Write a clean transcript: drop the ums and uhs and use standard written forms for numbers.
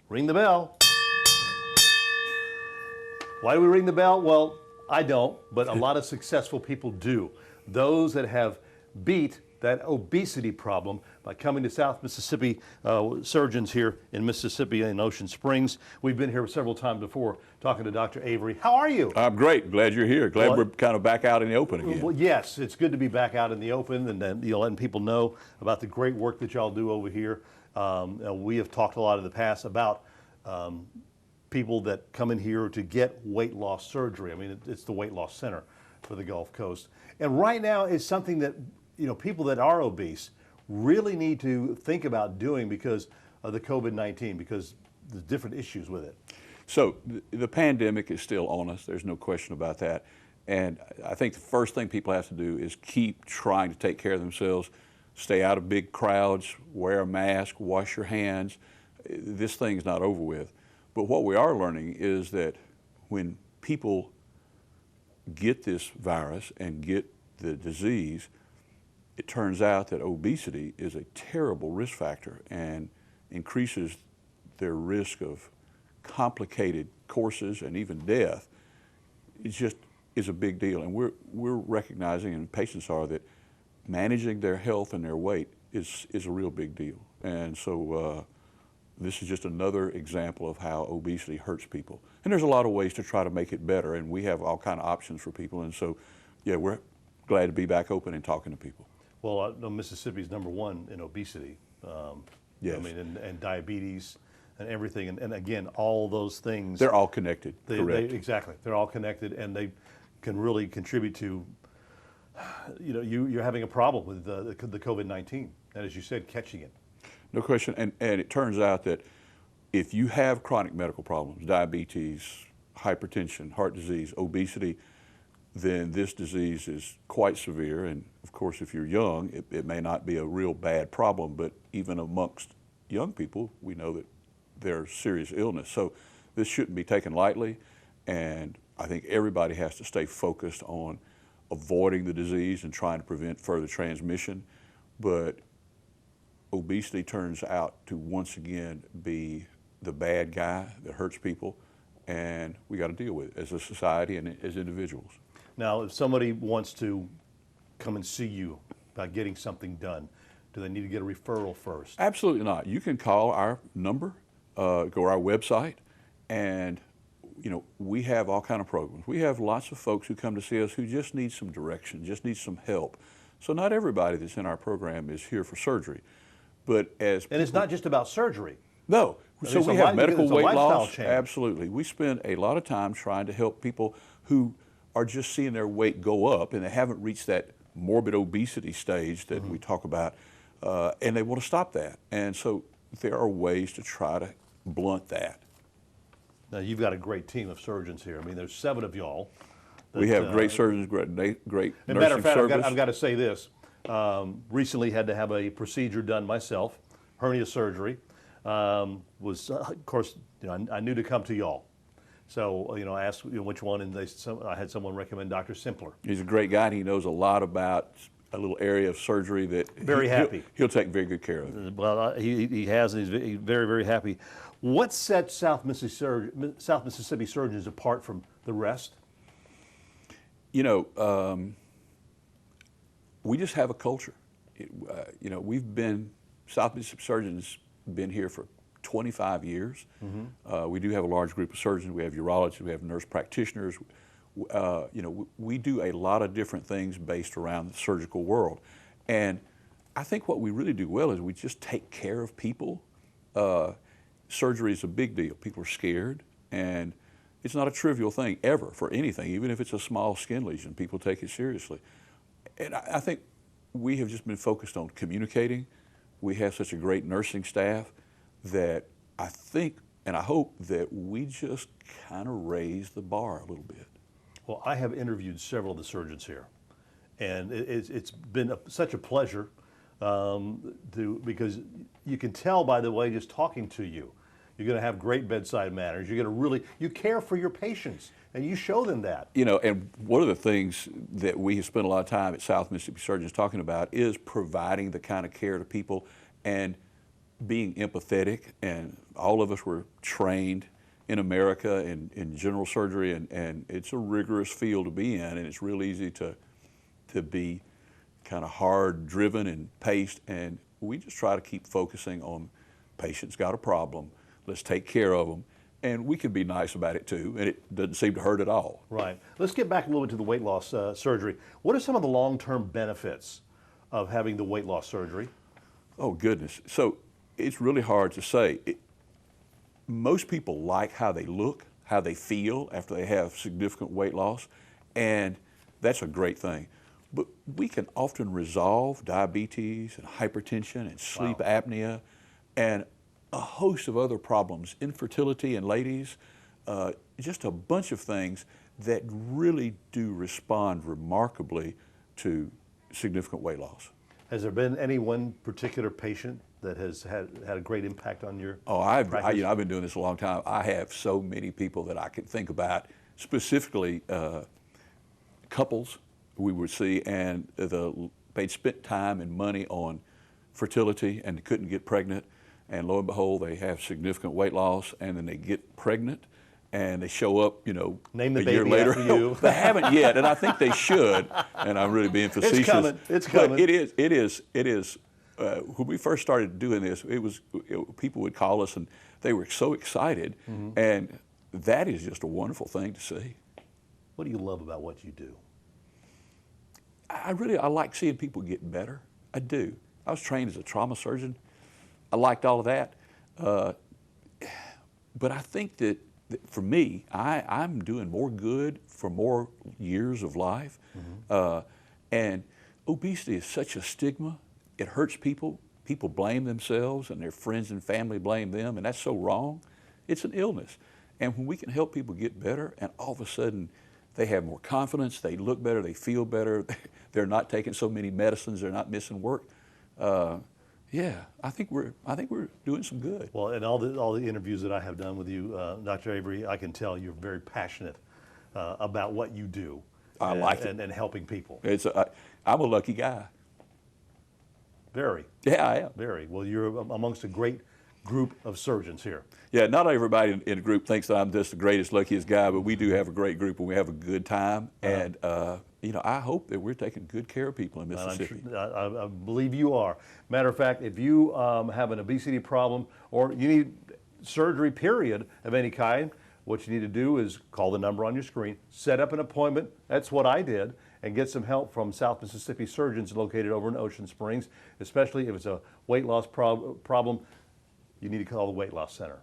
Ring the bell. Why do we ring the bell? Well, I don't, but a lot of successful people do. Those that have beat that obesity problem by coming to South Mississippi surgeons here in Mississippi in Ocean Springs. We've been here several times before talking to Dr. Avery. How are you? I'm great. Glad you're here. Glad we're kind of back out in the open again. Well, yes, it's good to be back out in the open and then letting people know about the great work that y'all do over here. We have talked a lot in the past about people that come in here to get weight loss surgery. I mean, it's the weight loss center for the Gulf Coast. And right now it's something that, people that are obese really need to think about doing because of the COVID-19, because there's different issues with it. So the pandemic is still on us. There's no question about that. And I think the first thing people have to do is keep trying to take care of themselves, stay out of big crowds, wear a mask, wash your hands. This thing's not over with. But what we are learning is that when people get this virus and get the disease, it turns out that obesity is a terrible risk factor and increases their risk of complicated courses and even death. It just is a big deal. And we're recognizing, and patients are, that managing their health and their weight is a real big deal. And so this is just another example of how obesity hurts people. And there's a lot of ways to try to make it better, and we have all kind of options for people. And so, yeah, we're glad to be back open and talking to people. Well, I know Mississippi's #1 in obesity. Yes. I mean, and diabetes and everything. And again, all those things. They're all connected, correct. Exactly. They're all connected, and they can really contribute to, you're having a problem with the COVID-19. And as you said, catching it. No question. And it turns out that if you have chronic medical problems, diabetes, hypertension, heart disease, obesity, then this disease is quite severe. And of course, if you're young, it may not be a real bad problem, but even amongst young people, we know that there's serious illness. So this shouldn't be taken lightly. And I think everybody has to stay focused on avoiding the disease and trying to prevent further transmission. But obesity turns out to once again be the bad guy that hurts people, and we got to deal with it as a society and as individuals. Now, if somebody wants to come and see you about getting something done, do they need to get a referral first? Absolutely not. You can call our number, go to our website, and we have all kind of programs. We have lots of folks who come to see us who just need some direction, just need some help. So not everybody that's in our program is here for surgery. And it's not just about surgery. No. So we have medical weight loss. Change. Absolutely. We spend a lot of time trying to help people who are just seeing their weight go up and they haven't reached that morbid obesity stage that we talk about, and they want to stop that. And so there are ways to try to blunt that. Now, you've got a great team of surgeons here. I mean, there's 7 of y'all. We have great surgeons, great nursing matter of fact, service. I've got to say this. Recently had to have a procedure done myself, hernia surgery. Of course, I knew to come to y'all. So, I asked which one, and I had someone recommend Dr. Simpler. He's a great guy, and he knows a lot about a little area of surgery that he'll take very good care of. Well, he has, and he's very, very happy. What sets South Mississippi surgeons apart from the rest? We just have a culture. South Mississippi surgeons been here for 25 years. We do have a large group of surgeons. We have urologists, we have nurse practitioners. We do a lot of different things based around the surgical world. And I think what we really do well is we just take care of people. Surgery is a big deal. People are scared, and it's not a trivial thing ever for anything, even if it's a small skin lesion. People take it seriously. And I think we have just been focused on communicating. We have such a great nursing staff that I think and I hope that we just kind of raise the bar a little bit. Well, I have interviewed several of the surgeons here, and it's been such a pleasure because you can tell by the way just talking to you. You're going to have great bedside manners. You're going to you care for your patients, and you show them that. You know, and one of the things that we have spent a lot of time at South Mississippi Surgeons talking about is providing the kind of care to people. And being empathetic, and all of us were trained in America in general surgery, and it's a rigorous field to be in, and it's real easy to be kind of hard driven and paced, and we just try to keep focusing on patients got a problem, let's take care of them, and we can be nice about it too, and it doesn't seem to hurt at all. Right. Let's get back a little bit to the weight loss surgery. What are some of the long-term benefits of having the weight loss surgery? Oh goodness, so it's really hard to say. Most people like how they look, how they feel after they have significant weight loss, and that's a great thing. But we can often resolve diabetes and hypertension and sleep apnea and a host of other problems, infertility in ladies, just a bunch of things that really do respond remarkably to significant weight loss. Has there been any one particular patient that has had a great impact on your I've been doing this a long time. I have so many people that I can think about, specifically couples we would see, and they'd spent time and money on fertility and couldn't get pregnant, and lo and behold, they have significant weight loss, and then they get pregnant, and they show up, Name the a year baby later. after you. They haven't yet, and I think they should. And I'm really being facetious. It's coming. It's coming. But it is. When we first started doing this, people would call us, and they were so excited, and that is just a wonderful thing to see. What do you love about what you do? I like seeing people get better. I do. I was trained as a trauma surgeon. I liked all of that. But I think that for me, I'm doing more good for more years of life. And obesity is such a stigma. It hurts people. People blame themselves, and their friends and family blame them, and that's so wrong. It's an illness. And when we can help people get better, and all of a sudden they have more confidence, they look better, they feel better, they're not taking so many medicines, they're not missing work. Yeah, I think we're doing some good. Well, in all the interviews that I have done with you, Dr. Avery, I can tell you're very passionate about what you do. I like it. And helping people. I'm a lucky guy. Very. Yeah, I am. Very. Well, you're amongst a great group of surgeons here. Yeah, not everybody in the group thinks that I'm just the greatest, luckiest guy, but we do have a great group, and we have a good time. And I hope that we're taking good care of people in Mississippi. I believe you are. Matter of fact, if you have an obesity problem or you need surgery, period, of any kind, what you need to do is call the number on your screen, set up an appointment. That's what I did, and get some help from South Mississippi surgeons located over in Ocean Springs, especially if it's a weight loss problem. You need to call the Weight Loss Center.